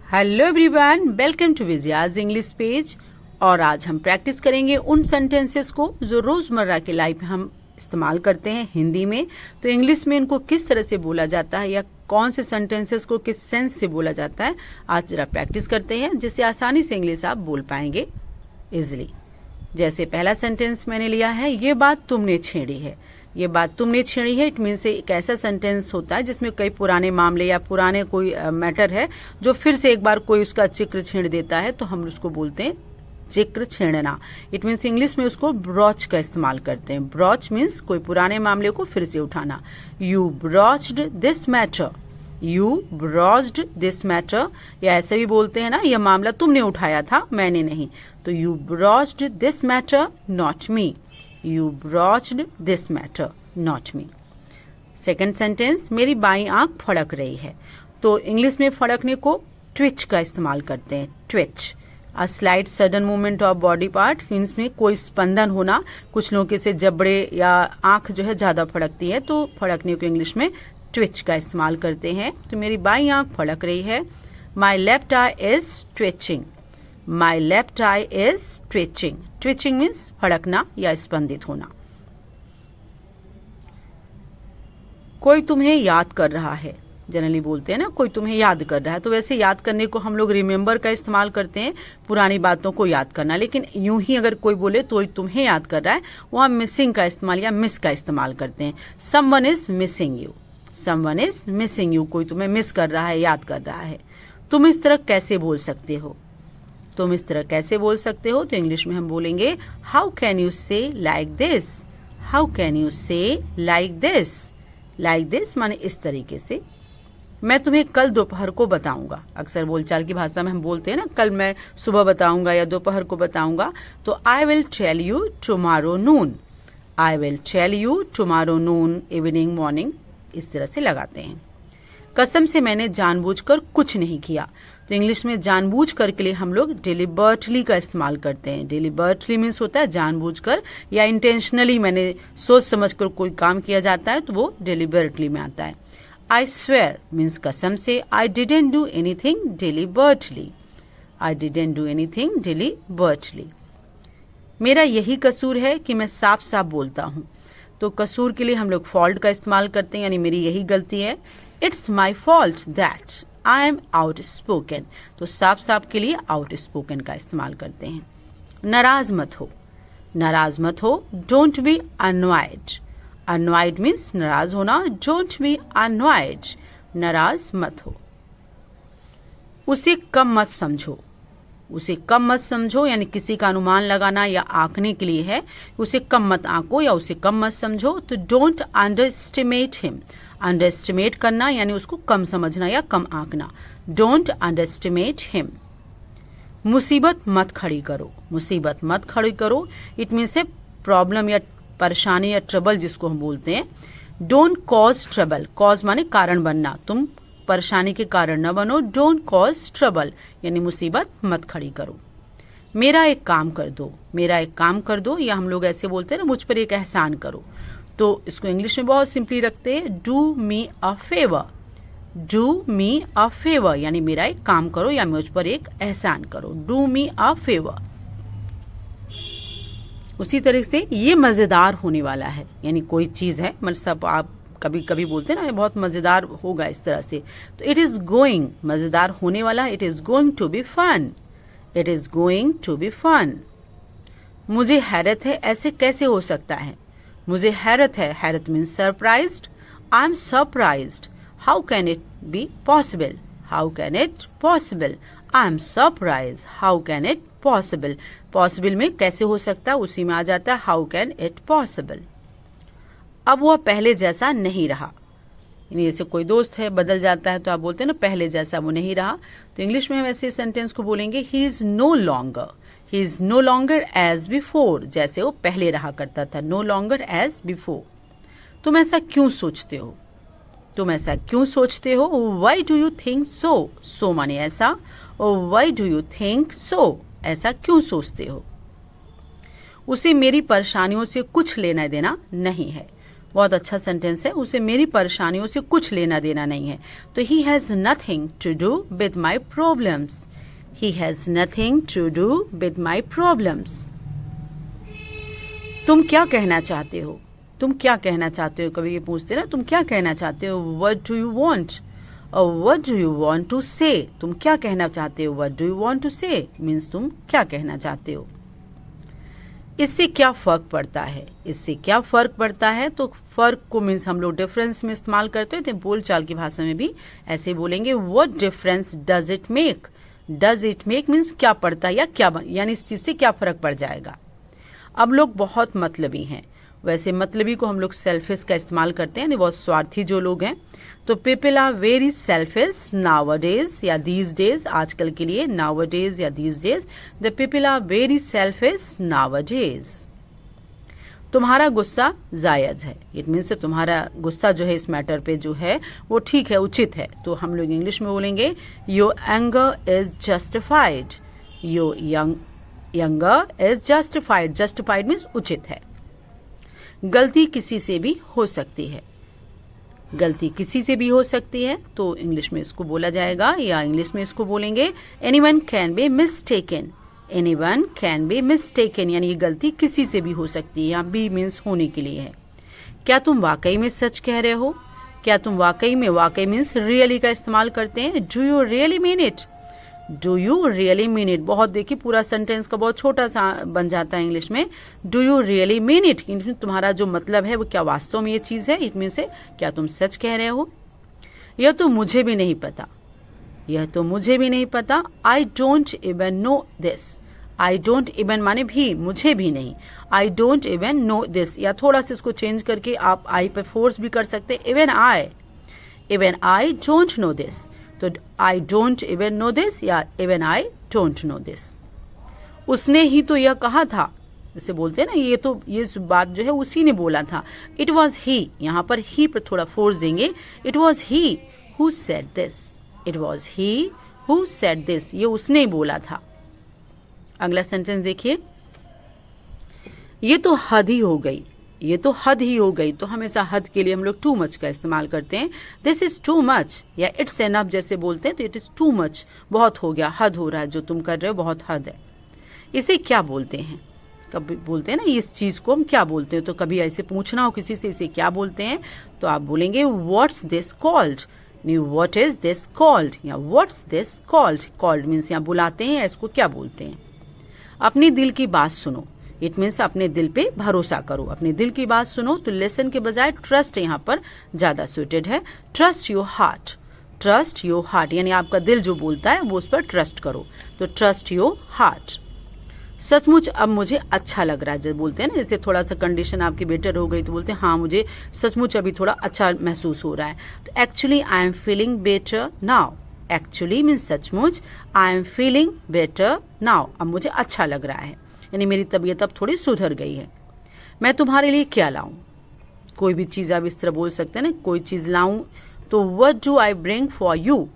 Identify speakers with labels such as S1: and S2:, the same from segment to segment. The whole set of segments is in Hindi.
S1: Hello everyone, welcome to Vijaya's English page. और आज हम प्रैक्टिस करेंगे उन सेंटेंसेस को जो रोजमर्रा की लाइफ में हम इस्तेमाल करते हैं हिंदी में। तो इंग्लिश में इनको किस तरह से बोला जाता है या कौन से सेंटेंसेस को किस सेंस से बोला जाता है, आज जरा प्रैक्टिस करते हैं जिससे आसानी से इंग्लिश आप बोल पाएंगे इजिली। जैसे पहला सेंटेंस मैंने लिया है, ये बात तुमने छेड़ी है। ये बात तुमने छेड़ी है, इट मीन्स एक ऐसा सेंटेंस होता है जिसमें कई पुराने मामले या पुराने कोई मैटर है जो फिर से एक बार कोई उसका जिक्र छेड़ देता है, तो हम उसको बोलते हैं जिक्र छेड़ना। इट मीन्स इंग्लिश में उसको ब्रॉच का इस्तेमाल करते हैं। ब्रॉच मीन्स कोई पुराने मामले को फिर से उठाना। You broached this matter, you broached this matter, या ऐसे भी बोलते हैं ना, यह मामला तुमने उठाया था, मैंने नहीं। तो you broached this matter not me, you broached this matter not me. Second sentence, मेरी बाईं आंख फड़क रही है। तो इंग्लिश में फड़कने को ट्विच का इस्तेमाल करते हैं। Twitch, a slight sudden movement of body part, means में कोई स्पंदन होना। कुछ लोगों के से जबड़े या आंख जो है ज्यादा फड़कती है, तो फड़कने को इंग्लिश में ट्विच का इस्तेमाल करते हैं। तो मेरी बाईं आंख फड़क रही है। My left eye is twitching, my left eye is twitching. Twitching means फड़कना या स्पंदित होना। कोई तुम्हें याद कर रहा है, जनरली बोलते हैं ना, कोई तुम्हें याद कर रहा है। तो वैसे याद करने को हम लोग रिमेम्बर का इस्तेमाल करते हैं, पुरानी बातों को याद करना। लेकिन यूं ही अगर कोई बोले तो तुम्हें याद कर रहा है, वहां मिसिंग का इस्तेमाल या मिस का इस्तेमाल करते हैं। Someone is missing you, someone is missing you, कोई तुम्हें मिस कर रहा है, याद कर रहा है। तुम इस तरह कैसे बोल सकते हो, तुम इस तरह कैसे बोल सकते हो। तो इंग्लिश में हम बोलेंगे हाउ कैन यू से like this, how can you से लाइक दिस। लाइक दिस माने इस तरीके से। मैं तुम्हें कल दोपहर को बताऊंगा। अक्सर बोलचाल की भाषा में हम बोलते हैं ना, कल मैं सुबह बताऊंगा या दोपहर को बताऊंगा। तो I will tell you tomorrow noon, I will tell you tomorrow noon, evening, morning, इस तरह से लगाते हैं। कसम से मैंने जानबूझकर कुछ नहीं किया। तो इंग्लिश में जानबूझकर के लिए हम लोग डिलिबर्टली का इस्तेमाल करते हैं। डिलिबर्टली मीन्स होता है जानबूझकर या इंटेंशनली, मैंने सोच समझकर कोई काम किया जाता है तो वो डिलिबर्टली में आता है। आई स्वेयर मीन्स कसम से। I didn't do anything deliberately, I didn't do anything deliberately. मेरा यही कसूर है कि मैं साफ साफ बोलता हूँ। तो कसूर के लिए हम लोग फॉल्ट का इस्तेमाल करते हैं, यानी मेरी यही गलती है। It's my fault that I am out spoken. तो साफ साफ के लिए आउट स्पोकन का इस्तेमाल करते हैं। नाराज मत हो, नाराज मत हो। Don't be annoyed, annoyed means नाराज होना। डोंट बी अनॉयड, नाराज मत हो। उसे कम मत समझो, उसे कम मत समझो, यानी किसी का अनुमान लगाना या आंकने के लिए है। उसे कम मत आंको या उसे कम मत समझो। तो don't underestimate him, underestimate करना यानी उसको कम समझना या कम आंकना। Don't underestimate him. मुसीबत मत खड़ी करो, मुसीबत मत खड़ी करो, इट मीन्स ए प्रॉब्लम या परेशानी या ट्रबल जिसको हम बोलते हैं। डोंट कॉज ट्रबल, कॉज माने कारण बनना, तुम परेशानी के कारण न बनो। डोंट कॉज ट्रबल यानी मुसीबत मत खड़ी करो। मेरा एक काम कर दो, मेरा एक काम कर दो, या हम लोग ऐसे बोलते हैं ना, मुझ पर एक एहसान करो। तो इसको इंग्लिश में बहुत सिंपली रखते हैं, do me a favour, do me a favour, यानी मेरा एक काम करो या मुझ पर एक एहसान करो। Do me a favour. उसी तरह से ये मजेदार होने वाला है, यानी कोई चीज है, मतलब आप कभी कभी बोलते हैं ना, ये बहुत मजेदार होगा, इस तरह से। तो इट इज गोइंग, मजेदार होने वाला, it is going to be fun, it is going to be fun. मुझे हैरत है, ऐसे कैसे हो सकता है। मुझे हैरत है, हैरत means surprised. I am surprised, how can it be possible, how can it possible. I am surprise, how can it possible. Possible में कैसे हो सकता है, उसी में आ जाता है हाउ कैन इट पॉसिबल। अब वह पहले जैसा नहीं रहा, यानी जैसे कोई दोस्त है बदल जाता है तो आप बोलते हैं ना पहले जैसा वो नहीं रहा। तो इंग्लिश में हम ऐसे सेंटेंस को बोलेंगे he is no longer, he is no longer as before, जैसे वो पहले रहा करता था, नो लॉन्गर एज बिफोर। तुम ऐसा क्यों सोचते हो, तुम ऐसा क्यों सोचते हो। Why do you think so, so माने ऐसा, और why do you think so, ऐसा क्यों सोचते हो। उसे मेरी परेशानियों से कुछ लेना देना नहीं है, बहुत अच्छा सेंटेंस है, उसे मेरी परेशानियों से कुछ लेना देना नहीं है। तो he has nothing to do with my problems, he has nothing to do with my problems. तुम क्या कहना चाहते हो, तुम क्या कहना चाहते हो, कभी ये पूछते ना तुम क्या कहना चाहते हो, व्हाट डू यू वांट और what do you want to say, तुम क्या कहना चाहते हो, what do you want to say means तुम क्या कहना चाहते हो। इससे क्या फर्क पड़ता है, इससे क्या फर्क पड़ता है, तो फर्क को मीन्स हम लोग डिफरेंस में इस्तेमाल करते हैं, तो बोलचाल की भाषा में भी ऐसे बोलेंगे, what difference does it make, does it make means क्या पड़ता है या क्या यानी इस चीज से क्या फर्क पड़ जाएगा। अब लोग बहुत मतलबी हैं, वैसे मतलबी को हम लोग सेल्फिश का इस्तेमाल करते हैं, बहुत स्वार्थी जो लोग हैं। तो people are very selfish nowadays या दीज डेज, आजकल के लिए नाउअडेज या these days, the people are very selfish nowadays. तुम्हारा गुस्सा जायज है, इट मीन्स तुम्हारा गुस्सा जो है इस मैटर पे जो है वो ठीक है, उचित है। तो हम लोग इंग्लिश में बोलेंगे your anger is justified, your younger is justified, justified means उचित है। गलती किसी से भी हो सकती है, गलती किसी से भी हो सकती है, तो इंग्लिश में इसको बोला जाएगा या इंग्लिश में इसको बोलेंगे anyone can be mistaken, anyone can be mistaken, यानी ये गलती किसी से भी हो सकती है, यहाँ बी मीन्स होने के लिए है। क्या तुम वाकई में सच कह रहे हो, क्या तुम वाकई में, वाकई मीन्स रियली का इस्तेमाल करते हैं, do you really mean it, do you really mean it. बहुत देखिए पूरा सेंटेंस का बहुत छोटा सा बन जाता है इंग्लिश में, do you really mean it, तुम्हारा जो मतलब है वो क्या वास्तव में ये चीज है, इट मीन से क्या तुम सच कह रहे हो। यह तो मुझे भी नहीं पता, यह तो मुझे भी नहीं पता, आई don't even know this, I don't even माने भी, मुझे भी नहीं, आई डोंट इवन नो दिस, या थोड़ा सा इसको चेंज करके आप आई पे फोर्स भी कर सकते, even I don't know this, तो I don't even know this या even I don't know this. उसने ही तो यह कहा था, जैसे बोलते हैं ना, ये तो ये बात जो है उसी ने बोला था, इट वॉज ही, यहाँ पर ही पर थोड़ा फोर्स देंगे, it was he who said this, it was he who said this, ये उसने बोला था। अगला सेंटेंस देखिए, ये तो हद ही हो गई, ये तो हद ही हो गई, तो हमेशा हद के लिए हम लोग टू मच का इस्तेमाल करते हैं, दिस इज टू मच या इट्स एनफ जैसे बोलते हैं, तो इट इज टू मच, बहुत हो गया, हद हो रहा है, जो तुम कर रहे हो बहुत हद है। इसे क्या बोलते हैं, कभी बोलते हैं ना इस चीज को हम क्या बोलते हैं, तो कभी ऐसे पूछना हो किसी से इसे क्या बोलते हैं, तो आप बोलेंगे what's this called, what is this called या what's this called, called means यहाँ बुलाते हैं, इसको क्या बोलते हैं। अपने दिल की बात सुनो, इट मीन्स अपने दिल पे भरोसा करो, अपने दिल की बात सुनो, तो लेसन के बजाय ट्रस्ट यहाँ पर ज्यादा सुटेड है, trust your heart, trust your heart यानी आपका दिल जो बोलता है वो उस पर ट्रस्ट करो, तो ट्रस्ट योर हार्ट। सचमुच अब मुझे अच्छा लग रहा है, जब बोलते हैं ना, जैसे थोड़ा सा कंडीशन आपकी बेटर हो गई तो बोलते हैं हाँ मुझे सचमुच अभी थोड़ा अच्छा महसूस हो रहा है, तो actually I am feeling better now, actually means सचमुच, I am feeling better now, अब मुझे अच्छा लग रहा है, यानी मेरी तबीयत अब थोड़ी सुधर गई है। मैं तुम्हारे लिए क्या लाऊं, कोई भी चीज आप इस तरह बोल सकते हैं ना, कोई चीज लाऊं, तो what do I bring for you,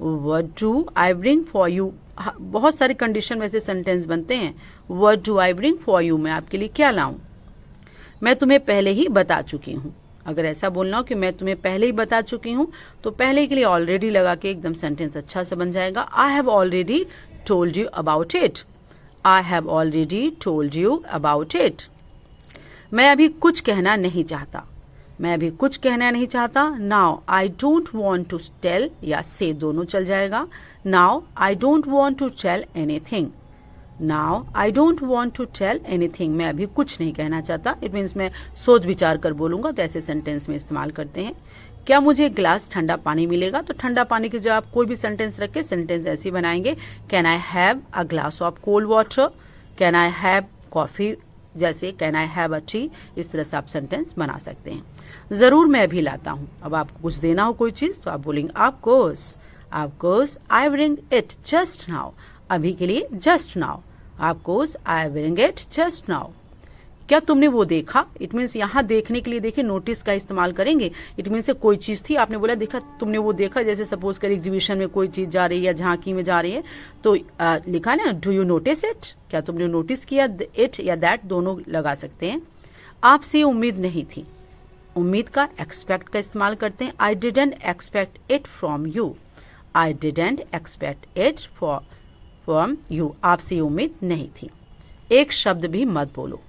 S1: what do I bring for you, बहुत सारे कंडीशन में से सेंटेंस बनते हैं, what do I bring for you, मैं आपके लिए क्या लाऊं। मैं तुम्हें पहले ही बता चुकी हूं, अगर ऐसा बोलना हो कि मैं तुम्हें पहले ही बता चुकी हूं, तो पहले के लिए ऑलरेडी लगा के एकदम सेंटेंस अच्छा से बन जाएगा। I have already told you about it, I have already told you about it. मैं अभी कुछ कहना नहीं चाहता, मैं अभी कुछ कहना नहीं चाहता, now I don't want to tell या say दोनों चल जाएगा, now I don't want to tell anything, now I don't want to tell anything, मैं अभी कुछ नहीं कहना चाहता, it means मैं सोच विचार कर बोलूंगा, तो ऐसे सेंटेंस में इस्तेमाल करते हैं। क्या मुझे ग्लास ठंडा पानी मिलेगा, तो ठंडा पानी की जब आप कोई भी सेंटेंस रखे, सेंटेंस ऐसे बनाएंगे, can I have a glass of cold water, can I have coffee, जैसे can I have a tea, इस तरह से आप सेंटेंस बना सकते हैं। जरूर मैं अभी लाता हूं, अब आपको कुछ देना हो कोई चीज तो आप बोलेंगे of course I bring it just now, अभी के लिए just now, of course I bring it just now. क्या तुमने वो देखा, इट मीन्स यहाँ देखने के लिए देखिए नोटिस का इस्तेमाल करेंगे, इट मीन्स कोई चीज थी आपने बोला देखा, तुमने वो देखा, जैसे सपोज कर एग्जीबिशन में कोई चीज जा रही है या झांकी में जा रही है, तो लिखा ना डू यू नोटिस इट, क्या तुमने नोटिस किया, इट या दैट दोनों लगा सकते हैं। आपसे उम्मीद नहीं थी, उम्मीद का एक्सपेक्ट का इस्तेमाल करते हैं। I didn't expect it from you, I didn't expect it from you, आपसे ये उम्मीद नहीं थी। एक शब्द भी मत बोलो।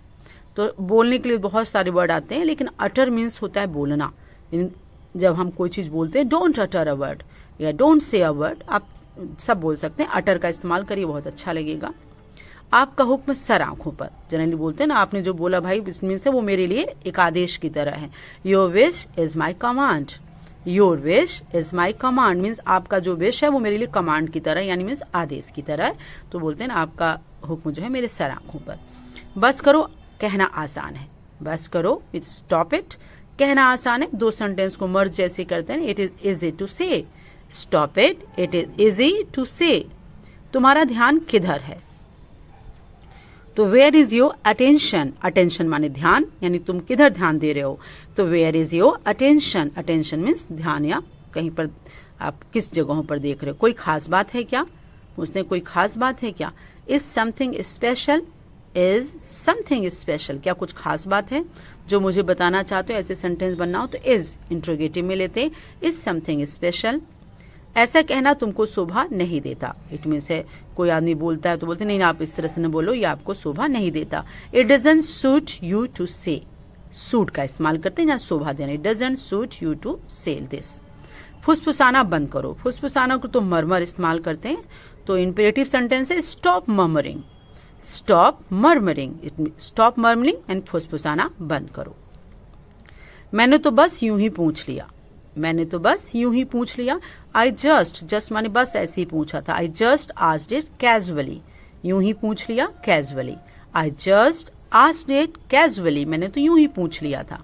S1: तो बोलने के लिए बहुत सारे वर्ड आते हैं, लेकिन अटर मीन्स होता है बोलना। जब हम कोई चीज बोलते हैं, डोंट अटर अ वर्ड या डोंट से अ वर्ड, आप सब बोल सकते हैं। अटर का इस्तेमाल करिए, बहुत अच्छा लगेगा। आपका हुक्म सर आंखों पर, जनरली बोलते हैं ना, आपने जो बोला भाई मीन्स से वो मेरे लिए एक आदेश की तरह है। Your wish is my command, your wish is my command means आपका जो विश है वो मेरे लिए कमांड की तरह, यानी मीन्स आदेश की तरह है। तो बोलते हैं ना, आपका हुक्म जो है मेरे सर आंखों पर। बस करो कहना आसान है, बस करो, स्टॉप इट कहना आसान है। दो सेंटेंस को मर्ज जैसे करते हैं, it is easy to say, stop it, it is easy to say. तुम्हारा ध्यान किधर है, तो where is your attention, attention माने ध्यान, यानी तुम किधर ध्यान दे रहे हो। तो where is your attention, attention means ध्यान, या कहीं पर आप किस जगहों पर देख रहे हो। कोई खास बात है क्या, उसने कोई खास बात है क्या। Is something special, is something special, क्या कुछ खास बात है जो मुझे बताना चाहते हो। ऐसे सेंटेंस बनना हो तो इज इंट्रोगेटिव में लेते हैं, इज समथिंग स्पेशल। ऐसा कहना तुमको शोभा नहीं देता, इट मीन्स है कोई आदमी बोलता है तो बोलते नहीं आप इस तरह से न बोलो, ये आपको शोभा नहीं देता। It doesn't suit you to say, suit का इस्तेमाल करते हैं जहां शोभा देना। It doesn't suit you to say this. फुसफुसाना बंद करो, फुसफुसाना को तो मरमर इस्तेमाल करते हैं। तो इंपेरेटिव सेंटेंस है stop murmuring, stop murmuring, stop murmuring and फुसफुसाना बंद करो। मैंने तो बस यूं ही पूछ लिया, मैंने तो बस यूं ही पूछ लिया। आई जस्ट, जस्ट माने बस ऐसे ही पूछा था। I just asked it casually, यूं ही पूछ लिया casually. I just asked it casually, मैंने तो यूं ही पूछ लिया था।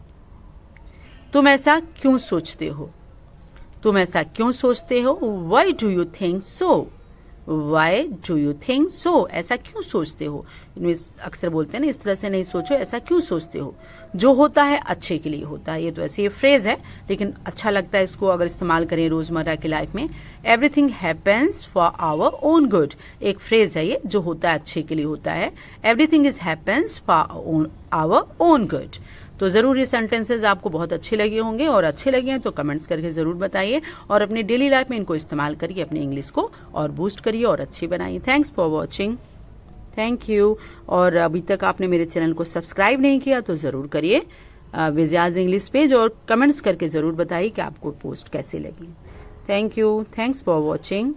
S1: तुम ऐसा क्यों सोचते हो, तुम ऐसा क्यों सोचते हो। Why do you think so, Y do you think so, ऐसा क्यों सोचते हो। अक्सर बोलते हैं ना, इस तरह से नहीं सोचो, ऐसा क्यों सोचते हो। जो होता है अच्छे के लिए होता है, ये तो ऐसे ये फ्रेज है, लेकिन अच्छा लगता है इसको अगर इस्तेमाल करें रोजमर्रा की लाइफ में। Everything happens for our own good, एक फ्रेज है ये, जो होता है अच्छे के लिए होता है। Everything is happens for our own good. तो जरूर ये सेंटेंसेस आपको बहुत अच्छे लगे होंगे, और अच्छे लगे हैं तो कमेंट्स करके जरूर बताइए, और अपनी डेली लाइफ में इनको इस्तेमाल करिए, अपने इंग्लिश को और बूस्ट करिए और अच्छी बनाइए। Thanks for watching, thank you. और अभी तक आपने मेरे चैनल को सब्सक्राइब नहीं किया तो जरूर करिए, विजयाज इंग्लिश पेज, और कमेंट्स करके जरूर बताइए कि आपको पोस्ट कैसे लगी। Thank you, thanks for watching.